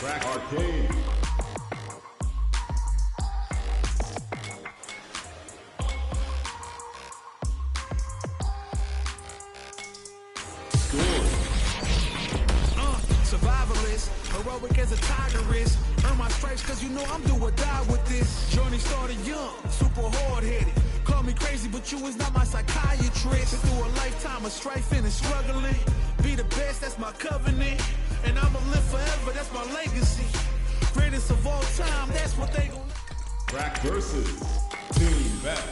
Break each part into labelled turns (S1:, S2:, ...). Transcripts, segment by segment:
S1: Arcade.
S2: Survivalist, heroic as a tiger is. Earn my stripes cause you know I'm do or die with this. Journey started young, super hard-headed. Call me crazy, but you is not my psychiatrist. Been through a lifetime of strife and struggling. Be the best, that's my covenant. And I'ma live forever, that's my legacy. Greatest of all time, that's what they gon'
S1: Crack versus Team Bet.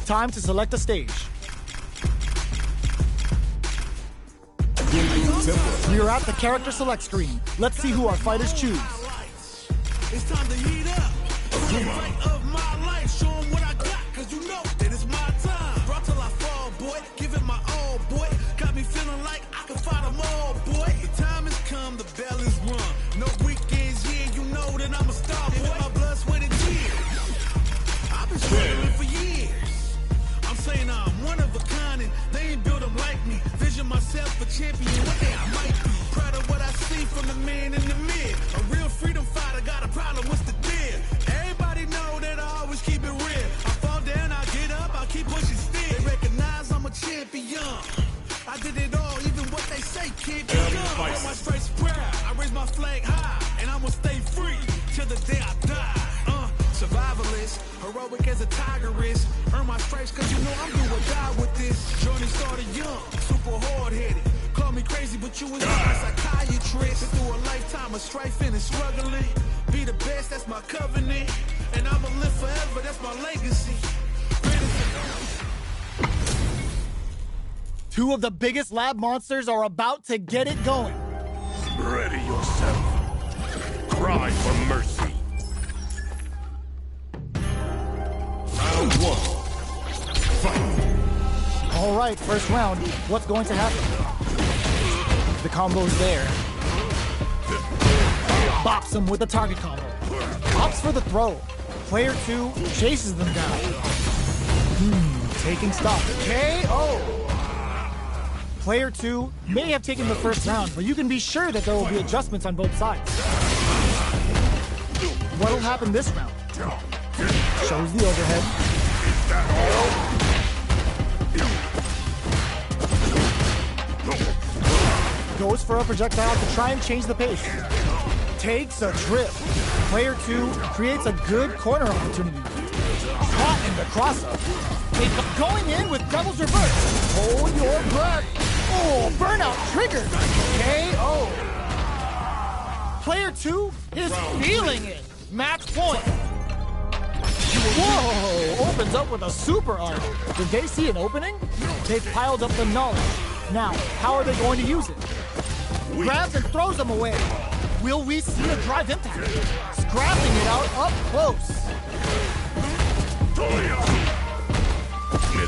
S3: Time to select a stage. We are at the character select screen. Let's see who our fighters choose.
S2: It's time to heat up. The fight of my life. Show 'em what I got, cause you know that it's my time. Brought till I fall, boy. Give it my all, boy. Got me feeling like I can fight them all, boy. The time has come, the bell is rung. No weekends, yeah, you know that I'm a star, boy. My blood, sweat, and tears. I've been struggling for years. I'm saying I'm one of a kind and they ain't built them like me. Vision myself a champion, one day I might be. Proud of what I see from the man in the mirror. A real freedom fighter, got a problem, what's the deal? Everybody know that I always keep it real. I fall down, I get up, I keep pushing still. They recognize I'm a champion. I did it all, even what they say can't be done. I wear my stripes proud, I raise my flag high, and I'ma stay free till the day I die. Survivalist, heroic as a tiger is. Earn my stripes cause you know I'm do or die with this. Journey started young, super hard-headed. Call me crazy, but you was not my psychiatrist. Been through a lifetime of strife and struggling. Be the best, that's my covenant. And I'ma live forever, that's my legacy.
S3: Two of the biggest lab monsters are about to get it going.
S4: Ready yourself. Cry for mercy.
S1: Round one. Fight.
S3: All right, first round. What's going to happen? The combo's there. Bops him with the target combo. Opts for the throw. Player 2 chases them down. Taking stock. KO! Player 2 may have taken the first round, but you can be sure that there will be adjustments on both sides. What'll happen this round? Shows the overhead. Goes for a projectile to try and change the pace. Takes a trip. Player 2 creates a good corner opportunity. Caught in the cross-up. Going in with Devil's Reverse. Hold your breath. Oh, burnout triggered. KO. Player 2 is feeling it. Match point. Whoa! Opens up with a super art. Did they see an opening? They've piled up the knowledge. Now, how are they going to use it? Grabs and throws them away. Will we see a drive impact? Scrapping it out up close.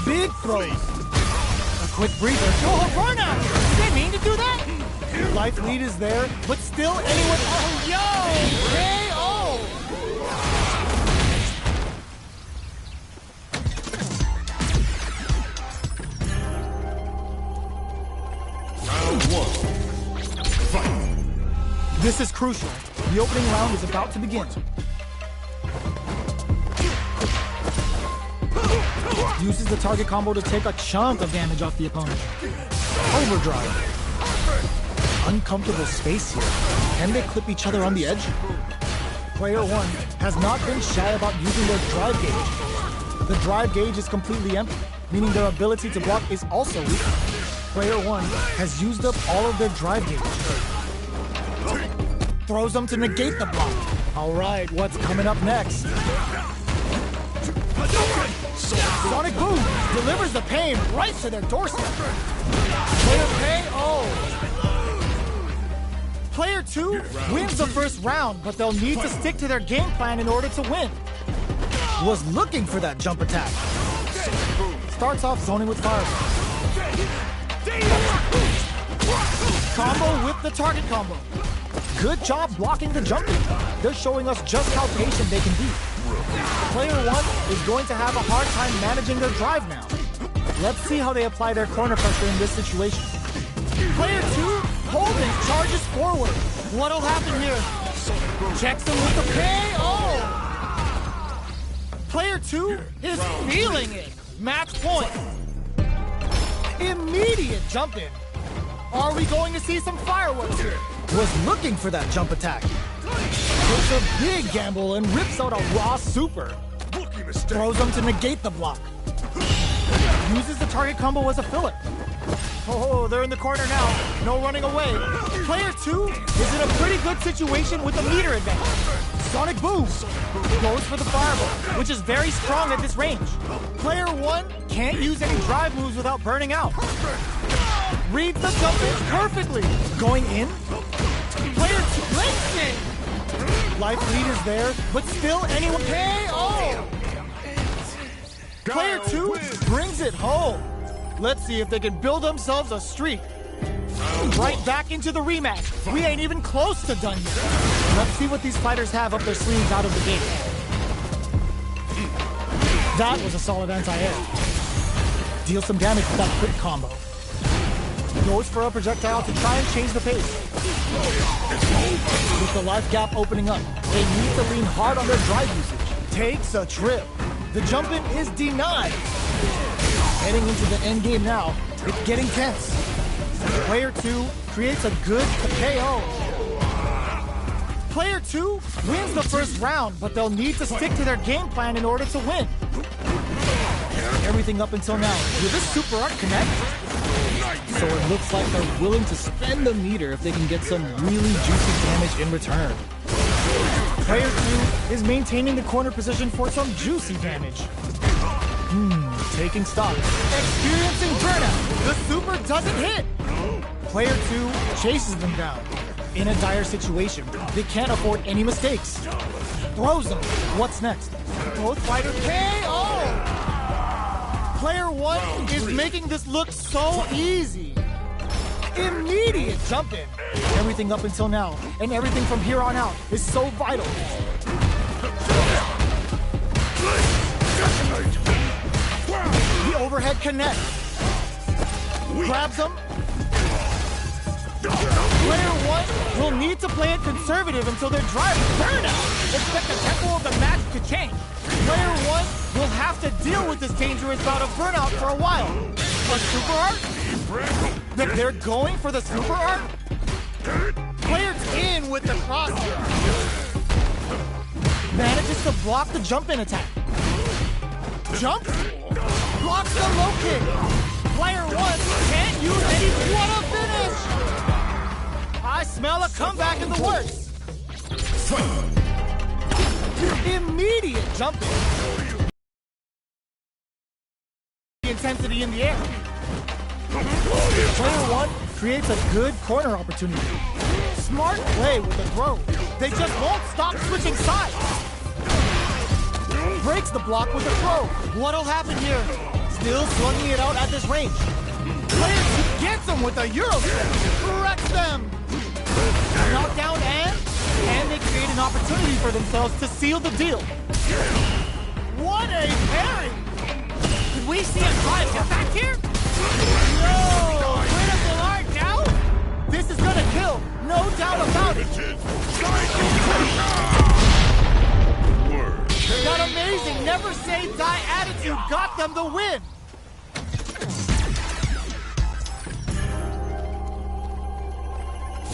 S3: Big throws. A quick breather. Oh, burnout! Did they mean to do that? Life lead is there, but still anyone... Oh, yo! KO!
S1: Round one. Fight.
S3: This is crucial. The opening round is about to begin. Uses the target combo to take a chunk of damage off the opponent. Overdrive. Uncomfortable space here. Can they clip each other on the edge? Player 1 has not been shy about using their drive gauge. The drive gauge is completely empty, meaning their ability to block is also weak. Player 1 has used up all of their drive gauge. Throws them to negate the block. All right, what's coming up next? Sonic Boom delivers the pain right to their doorstep. Player KO. Player 2 wins the first round, but they'll need to stick to their game plan in order to win. Was looking for that jump attack. Starts off zoning with Fireball. combo with the target combo. Good job blocking the jumping. They're showing us just how patient they can be. Player 1 is going to have a hard time managing their drive now. Let's see how they apply their corner pressure in this situation. Player 2, holding, charges forward. What'll happen here? Checks him with the KO! Player 2 is feeling it. Match point. Immediate jump in. Are we going to see some fireworks here? Was looking for that jump attack. Takes a big gamble and rips out a raw super. Throws him to negate the block. Uses the target combo as a filler. Oh, they're in the corner now. No running away. Player 2 is in a pretty good situation with the meter advantage. Sonic Boom goes for the fireball, which is very strong at this range. Player 1 can't use any drive moves without burning out. Reads the jump in perfectly. Going in. Player 2 breaks it. Life lead is there, but still anyone KO. Player 2 brings it home. Let's see if they can build themselves a streak. Right back into the rematch. We ain't even close to done yet. Let's see what these fighters have up their sleeves out of the gate. That was a solid anti-air. Deals some damage with that quick combo. Goes for a projectile to try and change the pace. With the life gap opening up, they need to lean hard on their drive usage. Takes a trip. The jump-in is denied. Heading into the end game now, it's getting tense. Player 2 creates a good KO. Player 2 wins the first round, but they'll need to stick to their game plan in order to win. Everything up until now. Will this super art connect? So it looks like they're willing to spend the meter if they can get some really juicy damage in return. Player 2 is maintaining the corner position for some juicy damage. Taking stock. Experiencing burnout. The super doesn't hit. Player 2 chases them down. In a dire situation, they can't afford any mistakes. Throws them. What's next? Both fighters KO! Player 1 is making this look so easy. Immediate jump in. Everything up until now, and everything from here on out is so vital. The overhead connect. Grabs him. Player 1 will need to play it conservative until their drive is burned out. Expect the tempo of the match to change. Player 1 will have to deal with this dangerous bout of burnout for a while. A super art? They're going for the super art? Player's in with the cross. Manages to block the jump-in attack. Jump? Blocks the low kick. Player 1 can't use any. What a finish! I smell a comeback in the works. Immediate jump-in. Intensity in the air. Player 1 creates a good corner opportunity. Smart play with the throw. They just won't stop switching sides. Breaks the block with a throw. What'll happen here? Still slugging it out at this range. Player 2 gets them with a Euro step. Wrecks them. Knockdown and they create an opportunity for themselves to seal the deal. What a parry! Could we see a drive get back here? No! Critical art now? This is gonna kill, no doubt about it. That amazing never say die attitude got them the win.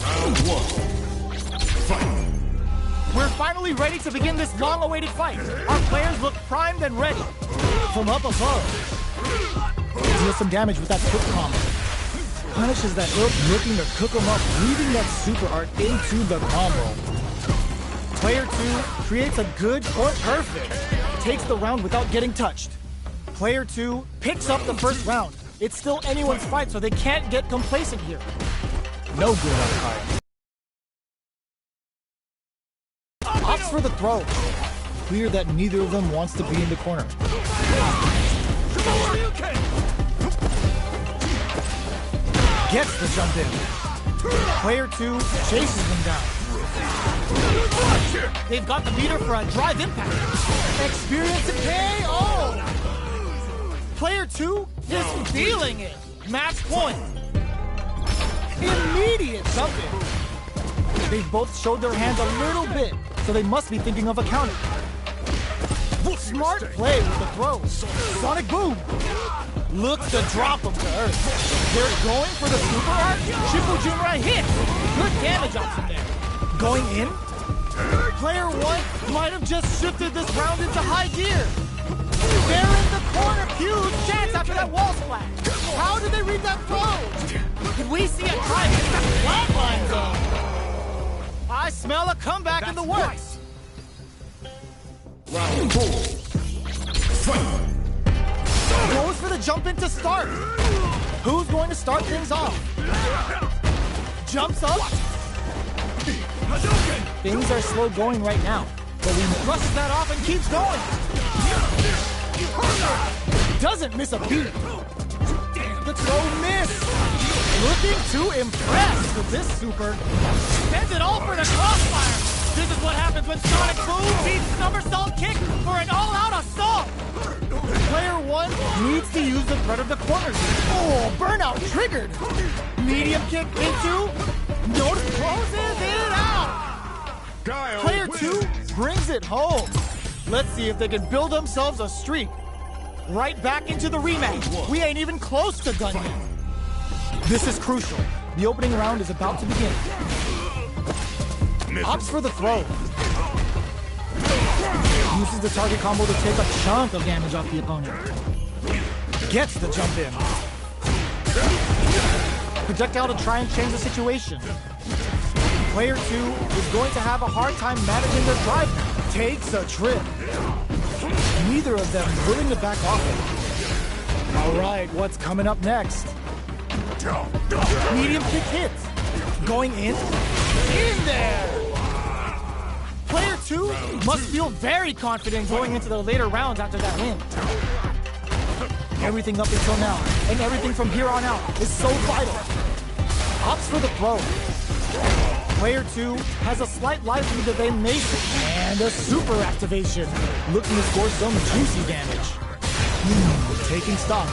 S1: Round 1. Fight.
S3: We're finally ready to begin this long-awaited fight. Our players look primed and ready. From up above, deals some damage with that quick combo. Punishes that hook, looking to cook him up, weaving that super art into the combo. Player 2 creates a good or perfect. Takes the round without getting touched. Player 2 picks up the first round. It's still anyone's fight, so they can't get complacent here. No good on card. Opts for the throw. Clear that neither of them wants to be in the corner. Gets the jump in. Player 2 chases them down. They've got the meter for a drive impact. Experience and KO! Player 2 is feeling it. Match point. Immediate jumping. They've both showed their hands a little bit, so they must be thinking of a counter. Smart play with the throw. Sonic boom. Looks to drop him to earth. They're going for the super art. Shipujinrai hit. Good damage option there. Going in. Player 1 might have just shifted this round into high gear. They're in the corner. Huge chance after that wall splash. How did they read that throw? Did we see a drive hit the flatline zone? I smell a comeback in the works.
S1: Round 4. Fight!
S3: Goes for the jump in to start. Who's going to start things off? Jumps up. Things are slow going right now, but he brushes that off and keeps going. Doesn't miss a beat. The throw missed. Looking to impress with this super. Spends it all for the crossfire. This is what happens when Sonic Boom beats Somersault Kick for an all-out assault. Player 1 needs to use the threat of the corners. Oh, burnout triggered. Medium kick into. Notice closes it out. Player 2 brings it home. Let's see if they can build themselves a streak. Right back into the rematch. We ain't even close to done yet. This is crucial. The opening round is about to begin. Opts for the throw. Uses the target combo to take a chunk of damage off the opponent. Gets the jump in. Projectile to try and change the situation. Player 2 is going to have a hard time managing their drive. Takes a trip. Neither of them willing to back off it. All right, what's coming up next? Medium kick hits. Going in. In there! Player 2 must feel very confident going into the later rounds after that win. Everything up until now, and everything from here on out, is so vital. Opts for the throw. Player 2 has a slight life lead of a Mason and a super activation. Looking to score some juicy damage. Taking stock.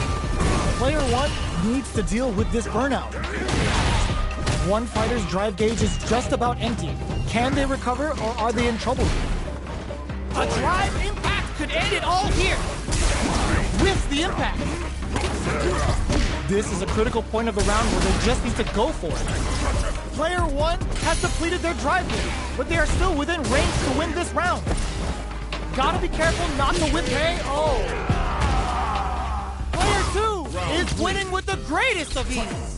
S3: Player 1 needs to deal with this burnout. One fighter's drive gauge is just about empty. Can they recover, or are they in trouble? A drive impact could end it all here. Whiffs the impact. This is a critical point of the round where they just need to go for it. Player 1 has depleted their drive gauge, but they are still within range to win this round. Gotta be careful not to whip KO. Player 2 is winning with the greatest of ease.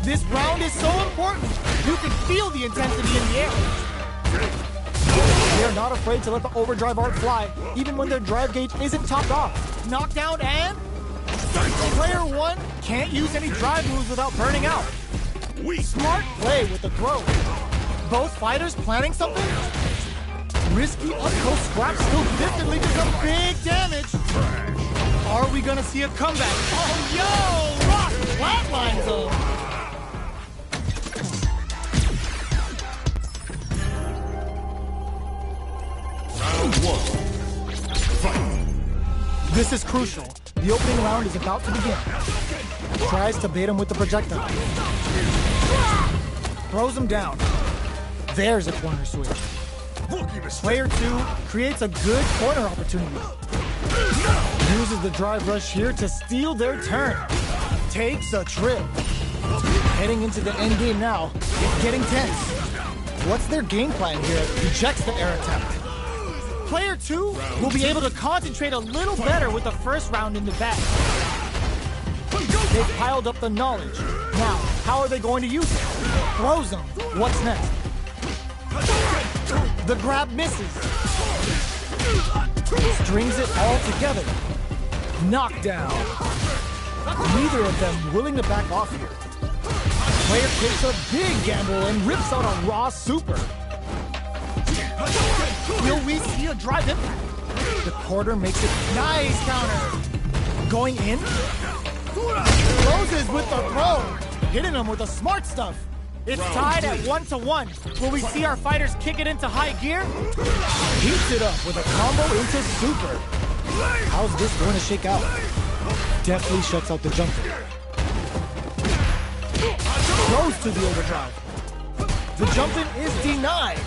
S3: This round is so important. You can feel the intensity in the air. They are not afraid to let the overdrive art fly, even when their drive gauge isn't topped off. Knockdown and... Player 1 can't use any drive moves without burning out. Smart play with the throw. Both fighters planning something? Risky up-close scraps still vividly do some big damage. Are we gonna see a comeback? Oh, yo! Rock flatlines them!
S1: Round one. Fight.
S3: This is crucial. The opening round is about to begin. Tries to bait him with the projectile. Throws him down. There's a corner switch. Player 2 creates a good corner opportunity. Uses the drive rush here to steal their turn. Takes a trip. Heading into the end game now. It's getting tense. What's their game plan here? Rejects the air attempt. Player 2 will be able to concentrate a little better with the first round in the bag. They've piled up the knowledge. Now, how are they going to use it? Throws them. What's next? The grab misses. Strings it all together. Knockdown. Neither of them willing to back off here. Player takes a big gamble and rips out a raw super. Will we see a drive impact? The quarter makes it nice counter. Going in. Closes with the throw. Hitting him with the smart stuff. It's tied at 1-1. Will we see our fighters kick it into high gear? Heats it up with a combo into super. How's this going to shake out? Deftly shuts out the jumper. Goes to the overdrive. The jump-in is denied.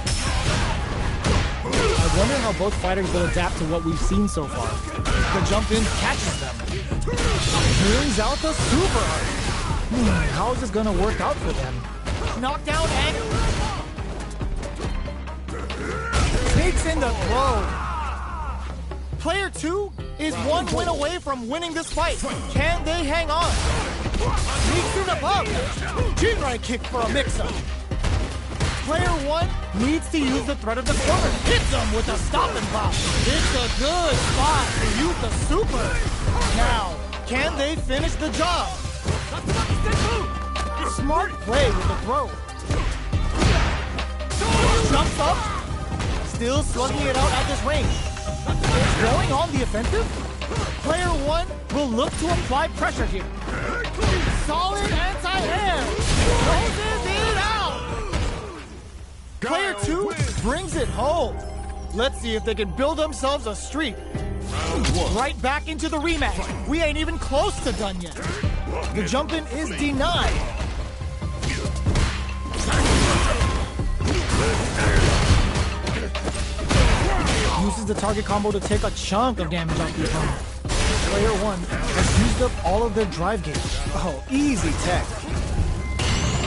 S3: I wonder how both fighters will adapt to what we've seen so far. The jump-in catches them. Brings out the super. How is this going to work out for them? Knockdown and takes in the throw. Player 2 is one win away from winning this fight. Can they hang on? Sneaks in above. Chin-right kick for a mix-up. Player 1 needs to use the threat of the corner. Hits him with a stop and pop. It's a good spot to use the super. Now, can they finish the job? Smart play with the throw. Jumps up. Still slugging it out at this range. Going on the offensive. Player 1 will look to apply pressure here. Solid anti-air. Closes it out. Player 2 brings it home. Let's see if they can build themselves a streak. Right back into the rematch. We ain't even close to done yet. The jump-in is denied. Uses the target combo to take a chunk of damage off the opponent. Player 1 has used up all of their drive gauge. Oh, easy tech.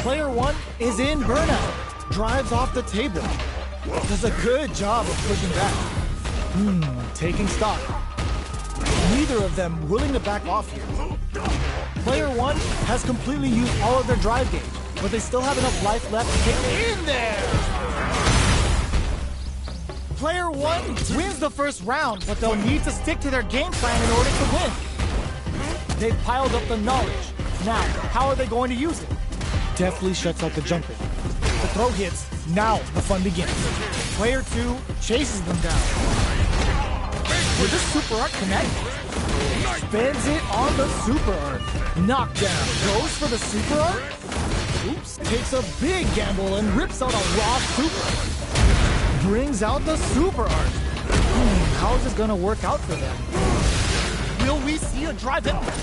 S3: Player 1 is in burnout. Drives off the table. Does a good job of pushing back. Taking stock. Neither of them willing to back off here. Player 1 has completely used all of their drive gauge, but they still have enough life left to get in there. Player 1 wins the first round, but they'll need to stick to their game plan in order to win. They've piled up the knowledge. Now, how are they going to use it? Deftly shuts out the jumper. The throw hits. Now the fun begins. Player 2 chases them down. Will this super art connect? Spends it on the super art. Knockdown. Goes for the super art. Oops. Takes a big gamble and rips out a raw super. Brings out the super art. How is this going to work out for them? Will we see a drive impact?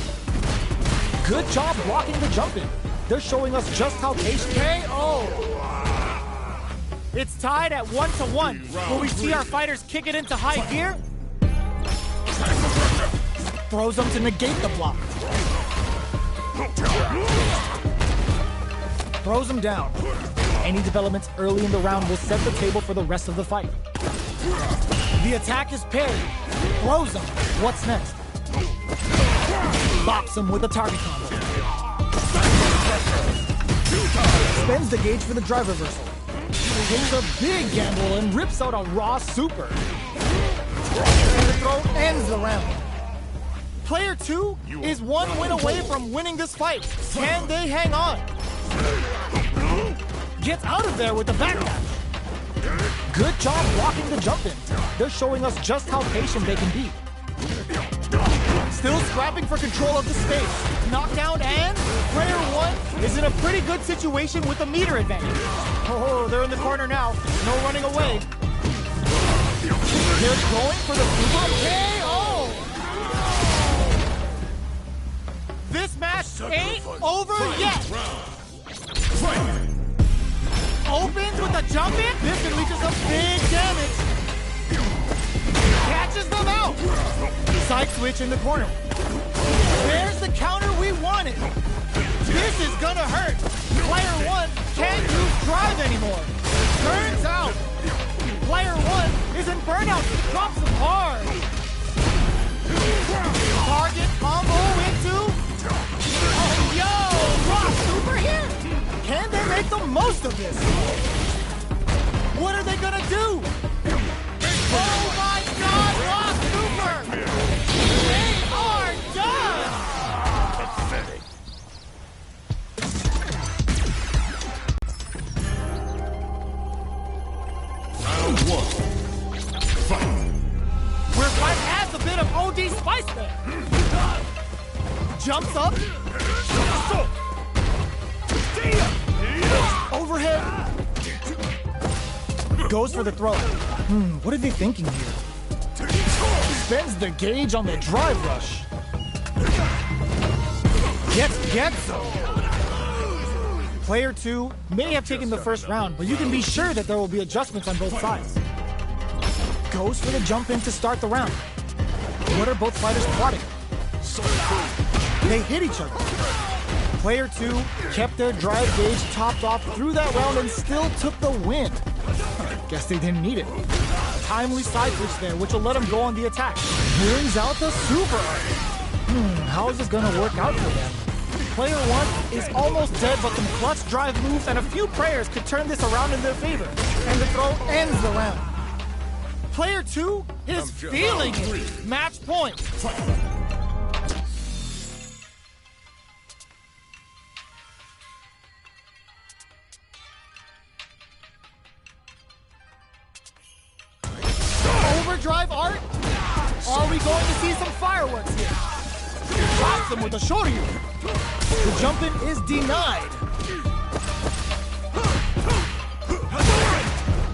S3: Good job blocking the jump-in. They're showing us just how patient. KO! It's tied at 1-1. Will we see our fighters kick it into high gear? Throws them to negate the block. Throws them down. Any developments early in the round will set the table for the rest of the fight. The attack is parried. Throws him. What's next? Bops him with a target combo. Spends the gauge for the drive reversal. Takes a big gamble and rips out a raw super. And the throw ends the round. Player 2 is one win away from winning this fight. Can they hang on? Gets out of there with the backdash. Good job blocking the jump-in. They're showing us just how patient they can be. Still scrapping for control of the space. Knockdown and player 1 is in a pretty good situation with a meter advantage. Oh, they're in the corner now. No running away. They're going for the super KO! This match ain't over yet! Opens with a jump in. This can reach some big damage. Catches them out. Side switch in the corner. There's the counter we wanted. This is gonna hurt. Player 1 can't use drive anymore. Turns out, player 1 is in burnout. Drops him hard. Target combo into... Oh, yo! Rock super here! Can they make the most of this? What are they gonna do? Oh my God, Rock Super! They are done!
S4: Pathetic.
S1: Round 1. Fight.
S3: Where fight adds a bit of OD spice there. Jumps up. Overhead. Goes for the throw. What are they thinking here? Spends the gauge on the drive rush. Gets some. Player 2 may have taken the first round, but you can be sure that there will be adjustments on both sides. Goes for the jump in to start the round. What are both fighters plotting? They hit each other. Player 2 kept their drive gauge topped off through that round and still took the win. Guess they didn't need it. Timely side switch there, which will let him go on the attack. Brings out the super art. How is this gonna work out for them? Player 1 is almost dead, but some clutch drive moves and a few prayers could turn this around in their favor. And the throw ends the round. Player 2 is feeling it. Match point. Overdrive art? Are we going to see some fireworks here? Drops him with a shoryu. The jump in is denied.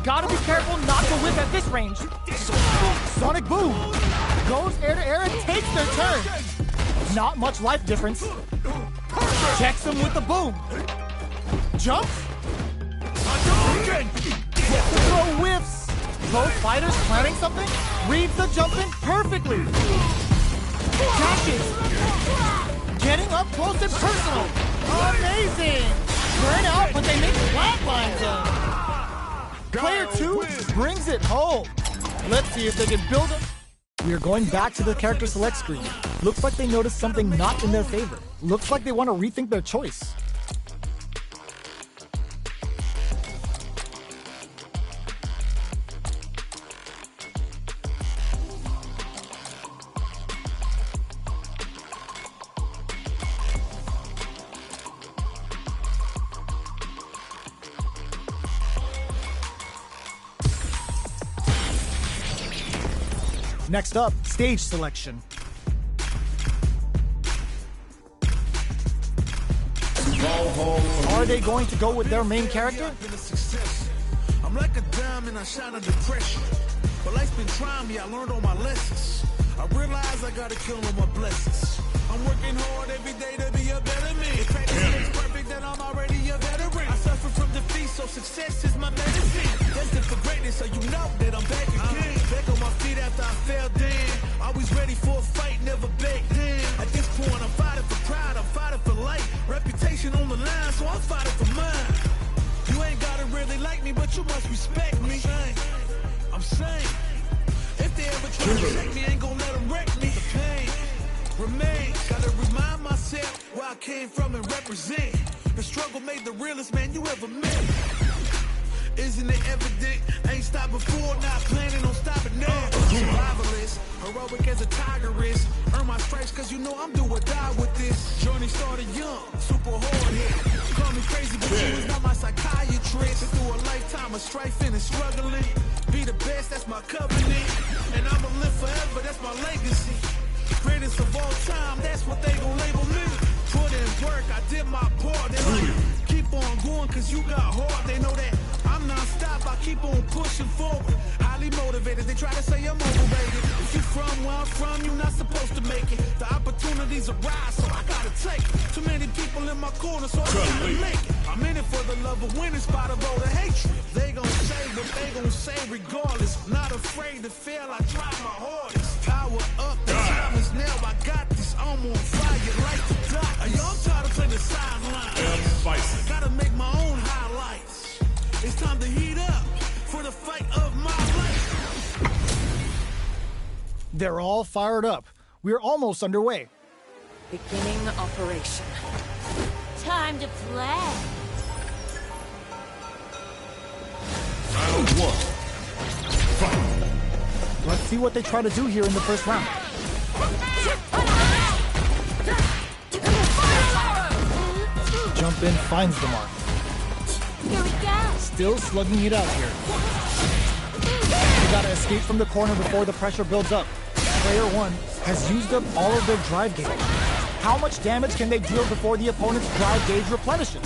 S3: Gotta be careful not to whip at this range. Sonic boom. Goes air to air and takes their turn. Not much life difference. Checks him with the boom. Jumps. The throw whiffs. Both fighters planning something. Reads the jump in perfectly. Catches. Getting up close and personal. Amazing. Burn out, but they make flat lines up. Player 2 brings it home. Let's see if they can build it. We are going back to the character select screen. Looks like they noticed something not in their favor. Looks like they want to rethink their choice. Next up, stage selection. Are they going to go with their main character?
S2: I'm like a diamond, I shine under pressure. But life's been trying me, I learned all my lessons. I realize I gotta kill all my blessings. I'm working hard every day to be a better man. If practice makes perfect, then I'm already a veteran. I suffer from defeat, so success is my medicine. Destined for greatness, so you know that I'm back again. Back on my feet after I fell down. Always ready for a fight, never back down. At this point, I'm fighting for pride, I'm fighting for life. Reputation on the line, so I'm fighting for mine. You ain't gotta really like me, but you must respect me. I'm saying, if they ever try to check me, ain't gonna let them wreck me. The pain remains. Gotta remind myself where I came from and represent. The struggle made the realest man you ever met. Isn't it evident? Ain't stopped before, not planning on stopping now. Survivalist, heroic as a tiger is. Earn my stripes cause you know I'm do or die with this. Journey started young, super hard hit. Call me crazy, but you was not my psychiatrist. Been through a lifetime of strifing and struggling. Be the best, that's my covenant. And I'ma live forever, that's my legacy. Greatest of all time, that's what they gon' label me. Put in work, I did my part. They like, keep on going cause you got hard. They know that I'm non-stop, I keep on pushing forward. How highly motivated. They try to say I'm overrated. If you're from where I'm from, you're not supposed to make it. The opportunities arise, so I gotta take it. Too many people in my corner, so I gotta make it. I'm in it for the love of winning, spot of all the hatred. They gon' say what they gon' say regardless. Not afraid to fail, I try my hardest. Power up, the time is now. I got this, I'm on fire like the doctors. Yo, I'm tired of playing the sidelines. Gotta make my own highlights. It's time to heat up for the fight of my life.
S3: They're all fired up. We're almost underway.
S5: Beginning operation.
S6: Time to play.
S1: Round one. Fight.
S3: Let's see what they try to do here in the first round. Jump in finds the mark.
S6: Here we go.
S3: Still slugging it out here. They gotta escape from the corner before the pressure builds up. Player one has used up all of their drive gauge. How much damage can they deal before the opponent's drive gauge replenishes?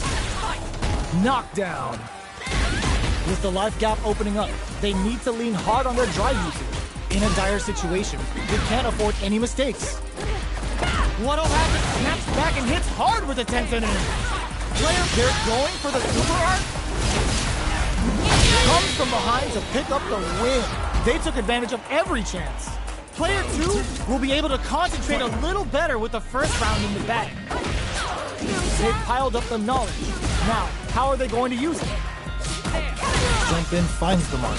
S3: Knockdown. With the life gap opening up, they need to lean hard on their drive usage. In a dire situation, they can't afford any mistakes. What'll happen? Snaps back and hits hard with a 10th enemy. Player, they're going for the super art. Comes from behind to pick up the win. They took advantage of every chance. Player two will be able to concentrate a little better with the first round in the bag. They've piled up the knowledge. Now, how are they going to use it? Jump in finds the mark.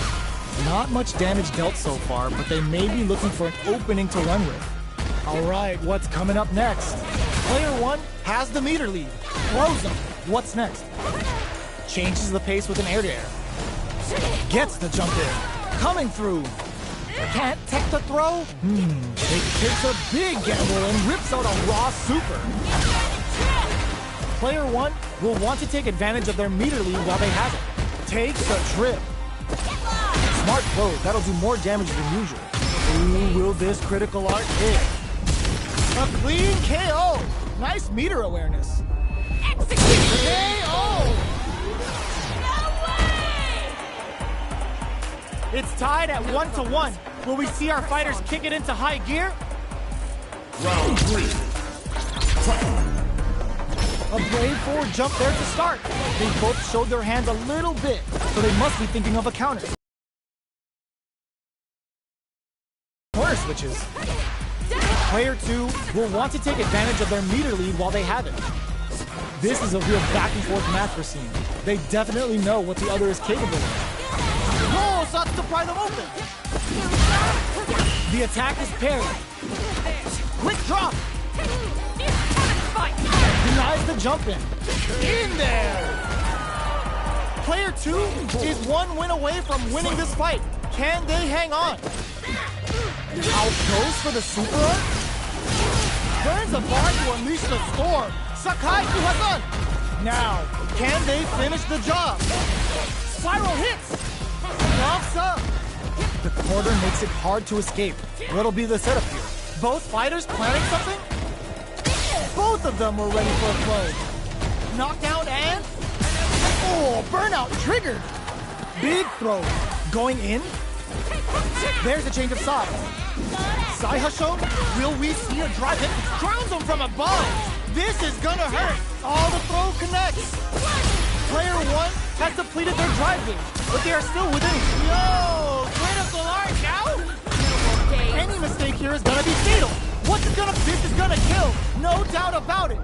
S3: Not much damage dealt so far, but they may be looking for an opening to run with. Alright, what's coming up next? Player one has the meter lead. Throws them. What's next? Changes the pace with an air-to-air. Gets the jump in. Coming through. Can't tech the throw? Takes a big gamble and rips out a raw super. Player one will want to take advantage of their meter lead while they have it. Takes a trip. Smart throw, that'll do more damage than usual. Ooh, will this critical art hit? A clean KO! Nice meter awareness.
S6: Execute!
S3: KO!
S6: No way!
S3: It's tied at 1-1. Will we see our fighters kick it into high gear?
S1: Round three. Fight.
S3: A brave forward jump there to start. They both showed their hands a little bit, so they must be thinking of a counter. Corner switches. Player two will want to take advantage of their meter lead while they have it. This is a real back and forth match we're seeing. They definitely know what the other is capable of. No, starts to pry them open. The attack is parried. Quick drop. Denies the jump in. In there! Player two is one win away from winning this fight. Can they hang on? Out goes for the super art. Burns a bar to unleash the storm. Sakai to Hasan. Now, can they finish the job? Spiral hits. Knocks up. The quarter makes it hard to escape. What'll be the setup here? Both fighters planning something? Both of them were ready for a throw. Knockdown and... Oh, burnout triggered. Big throw. Going in. There's a change of sides. Sai Hasho, will we see a drive hit? Drowns him from above. This is gonna hurt. All the throw connects. Player one has depleted their drive gauge, but they are still within. Yo, critical art now? Any mistake here is gonna be fatal. What's it gonna? This is gonna kill. No doubt about it.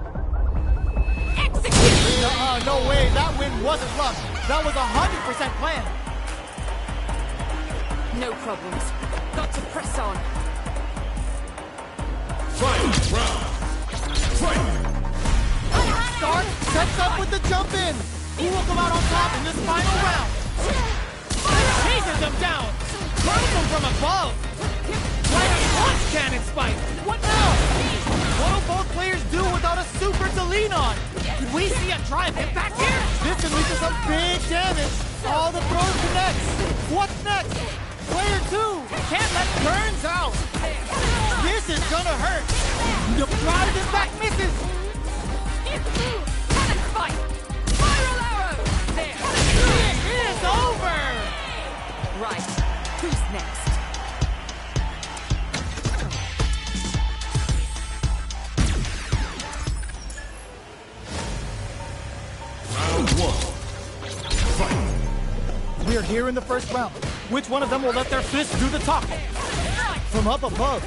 S6: Execute!
S3: No way. That win wasn't luck. That was 100% planned.
S5: No problems. Got to press on.
S1: Fight round. Fight.
S3: Start sets up with the jump in. Who will come out on top in this final round? Chases them down. Throws them from above. Like a punch cannon spike. What now? What will both players do without a super to lean on? Could we see a drive hit back here? This can lead to some big damage. All the throws connects. What's next? Player two can't let Burns out. This is gonna hurt. The drive impact misses.
S5: Cannon spike. Spiral arrow. There.
S3: It is over.
S5: Right. Who's
S3: here in the first round. Which one of them will let their fists do the talking? From up above.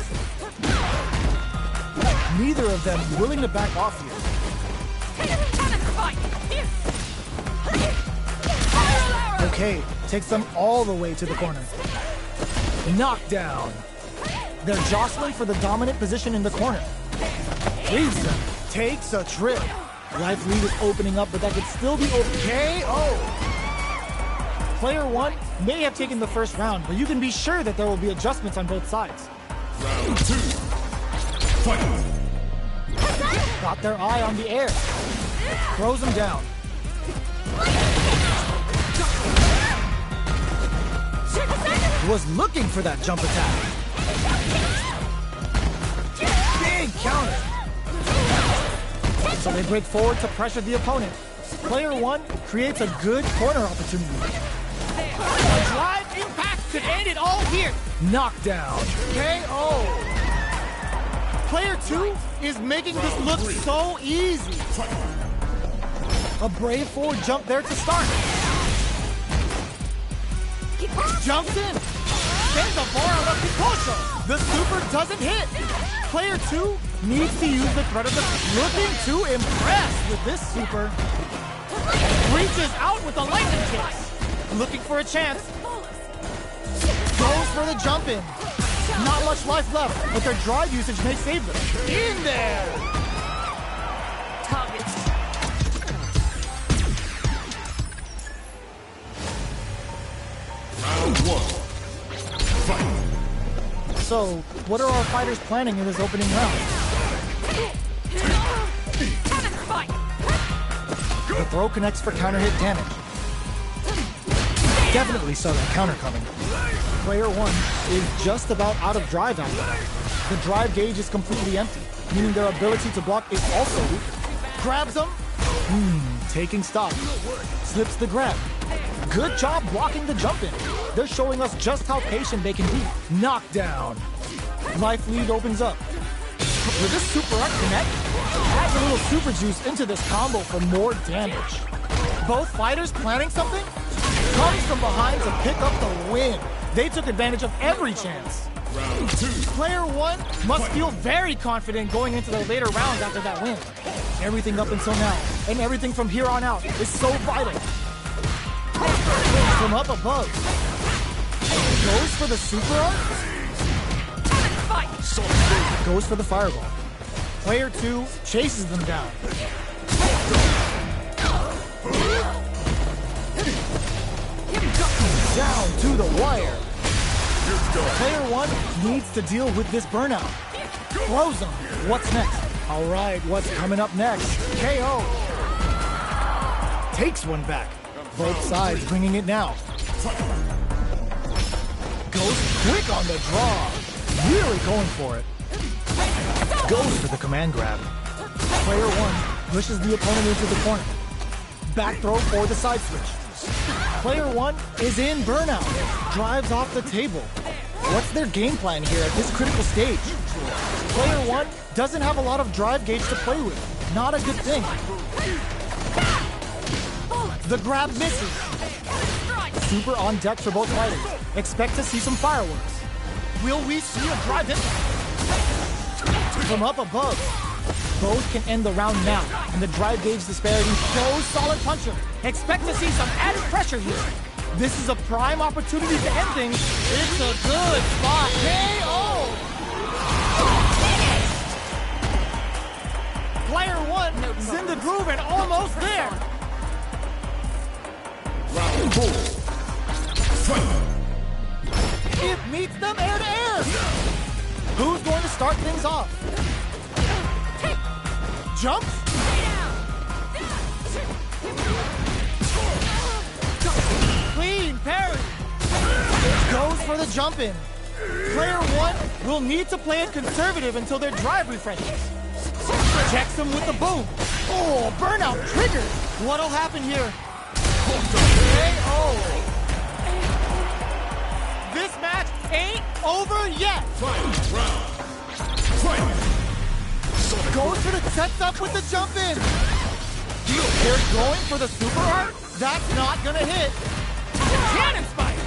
S3: Neither of them willing to back off here. Okay, takes them all the way to the corner. Knockdown. They're jostling for the dominant position in the corner. Frees them. Takes a trip. Life lead is opening up, but that could still be okay. Oh! Player one may have taken the first round, but you can be sure that there will be adjustments on both sides.
S1: Round 2. Fight.
S3: Got their eye on the air. Throws them down. Was looking for that jump attack. Big counter. So they break forward to pressure the opponent. Player one creates a good corner opportunity. A drive impact could end it all here. Knockdown. KO. Player two is making this look so easy. A brave forward jump there to start. Jumps in. Sends a Bora Picocho. The super doesn't hit. Player two needs to use the threat of the... Looking to impress with this super. Reaches out with a lightning kick. Looking for a chance. Goes for the jump in. Not much life left, but their drive usage may save them. In there!
S5: Target.
S1: Round 1. Fight.
S3: So, what are our fighters planning in this opening round? The throw connects for counter hit damage. Definitely saw that counter coming. Player one is just about out of drive ammo. The drive gauge is completely empty, meaning their ability to block is also weaker. Grabs them. Taking stock. Slips the grab. Good job blocking the jump in. They're showing us just how patient they can be. Knockdown. Life lead opens up. Will this super art connect? Adds a little super juice into this combo for more damage. Both fighters planning something? Comes from behind to pick up the win. They took advantage of every chance.
S1: Round 2.
S3: Player one must feel very confident going into the later rounds after that win. Everything up until now, and everything from here on out, is so vital. From up above. Goes for the super art. Goes for the fireball. Player two chases them down. Down to the wire. Player one needs to deal with this burnout. Throws them. What's next? All right, what's coming up next? KO. Takes one back. Both sides bringing it now. Goes quick on the draw. Really going for it. Goes for the command grab. Player one pushes the opponent into the corner. Back throw for the side switch. Player one is in burnout. Drives off the table. What's their game plan here at this critical stage? Player one doesn't have a lot of drive gauge to play with. Not a good thing. The grab misses. Super on deck for both fighters. Expect to see some fireworks. Will we see a drive hit? From up above. Both can end the round now, and the drive gauge disparity shows solid puncher. Expect to see some added pressure here. This is a prime opportunity to end things. It's a good spot. KO! Player one is in the groove and almost there.
S1: Round 4. Fight.
S3: It meets them air to air. Who's going to start things off? Jumps. Clean parry. Goes for the jump in. Player one will need to play it conservative until their drive refreshes. Checks him with the boom. Oh, burnout triggered. What'll happen here? KO. This match ain't over yet.
S1: Fight. Round. Fight.
S3: Goes for the sets up with the jump in. They're going for the super art. That's not gonna hit.
S5: uninspired.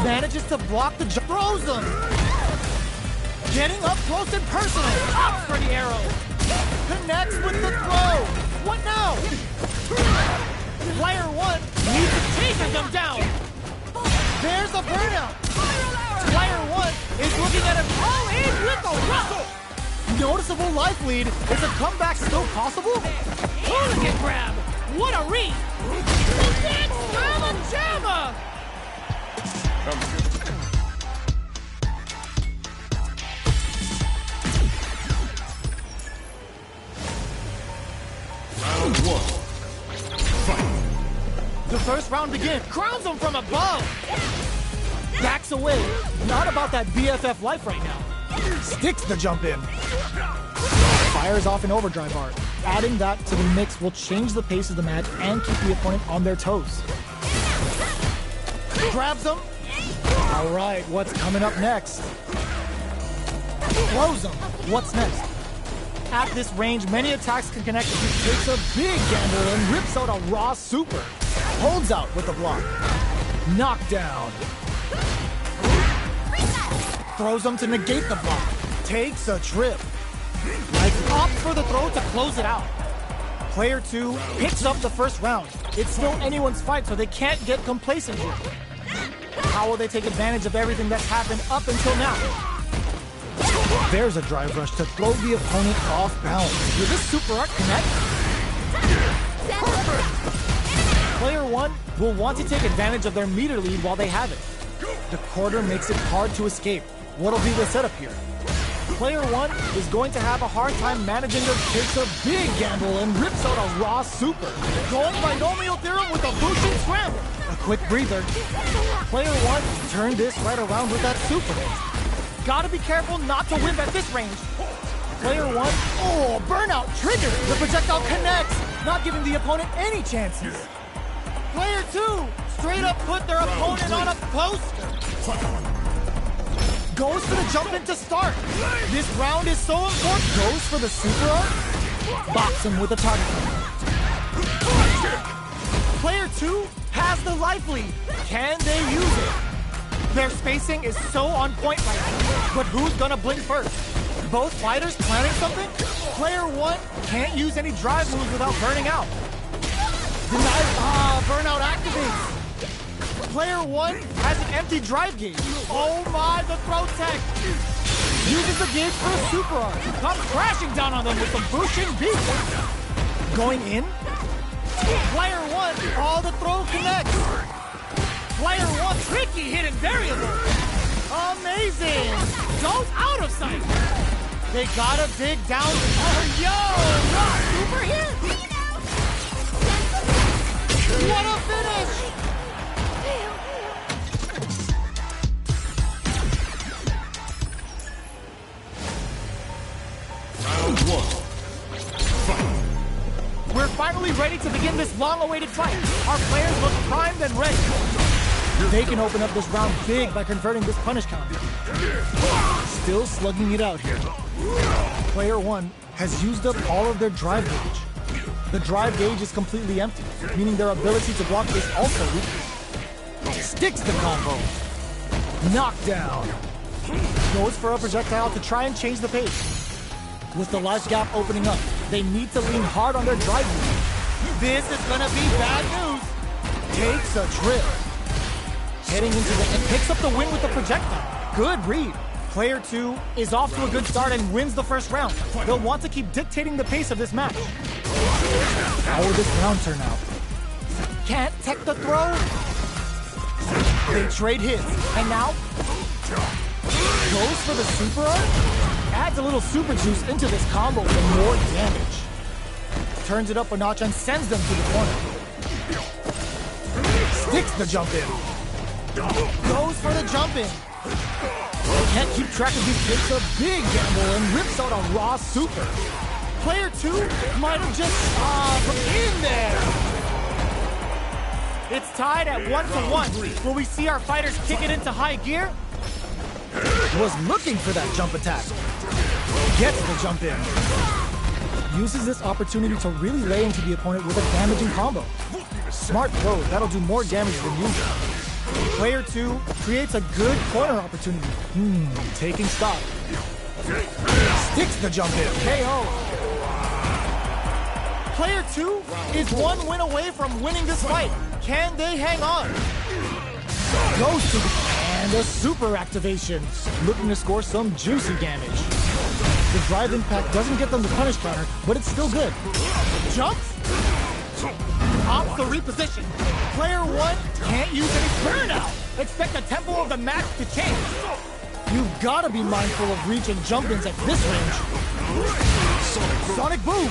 S3: Manages to block the jump. Throws them. Getting up close and personal.
S5: Up for the arrow.
S3: Connects with the throw. What now? Player one needs to
S5: Chases them down.
S3: There's a burnout. Player one is looking at him.
S5: Oh, in with the rustle.
S3: Noticeable life lead. Is a comeback still possible?
S5: Hooligan grab. What a read. That's Mama Jamma.
S1: Round one. Fight.
S3: The first round begins. Crowns him from above. Backs away. Not about that BFF life right now. Sticks the jump in. Fires off an overdrive art. Adding that to the mix will change the pace of the match and keep the opponent on their toes. Grabs him. All right, what's coming up next? Throws him. What's next? At this range, many attacks can connect if he takes a big gamble and rips out a raw super. Holds out with the block. Knockdown. Throws him to negate the block. Takes a trip. Like opts for the throw to close it out. Player two picks up the first round. It's still anyone's fight, so they can't get complacent here. How will they take advantage of everything that's happened up until now? There's a drive rush to throw the opponent off balance. Will this super art connect? Player one will want to take advantage of their meter lead while they have it. The quarter makes it hard to escape. What'll be the setup here? Player one is going to have a hard time managing to takes a big gamble and rips out a raw super. Going binomial theorem with a Bushin scramble. A quick breather. Player one turned this right around with that super. Gotta be careful not to whip at this range. Player one, oh, burnout triggered. The projectile connects, not giving the opponent any chances. Player two, straight up put their opponent on a poster. Goes for the jump in to start. This round is so important. Goes for the super art. Box him with a target. Player two has the life lead. Can they use it? Their spacing is so on point right now. But who's gonna blink first? Both fighters planning something? Player one can't use any drive moves without burning out. Burnout activates. Player one has an empty drive gauge. Oh my, the throw tech. Uses the gauge for a super art. Comes crashing down on them with some Bushin beat. Going in. Player one, all the throw connects. Player one,
S5: Tricky hidden variable.
S3: amazing.
S5: Goes out of sight.
S3: They gotta dig down.
S5: Oh, yo, raw super here.
S3: What a finish!
S1: Round one. Fight.
S3: We're finally ready to begin this long-awaited fight. Our players look primed and ready. They can open up this round big by converting this punish counter. Still slugging it out here. Player one has used up all of their drive gauge. The drive gauge is completely empty, meaning their ability to block is also weak. Sticks the combo. Knockdown. Goes for a projectile to try and change the pace. With the life gap opening up, they need to lean hard on their drive gauge. This is gonna be bad news. Takes a trip. Heading into the and picks up the win with the projectile. Good read. Player two is off to a good start and wins the first round. They'll want to keep dictating the pace of this match. How will this round turn out? Can't tech the throw. They trade hits, and now goes for the super art. Adds a little super juice into this combo for more damage. Turns it up a notch and sends them to the corner. Sticks the jump in. Goes for the jump in. Can't keep track of these takes a big gamble and rips out a raw super. Player two might have just from in there. It's tied at 1-1. Will we see our fighters kick it into high gear? Was looking for that jump attack. Gets the jump in. Uses this opportunity to really lay into the opponent with a damaging combo. Smart throw, that'll do more damage than usual. Player 2 creates a good corner opportunity. Taking stock. Sticks the jump in. KO. Player 2 is one win away from winning this fight. Can they hang on? Goes to the... And a super activation. Looking to score some juicy damage. The drive impact doesn't get them the punish counter, but it's still good. Jumps. Opts to reposition. Player 1 can't use any burnout. Expect the tempo of the match to change. You've got to be mindful of reach and jump-ins at this range. Sonic Boom.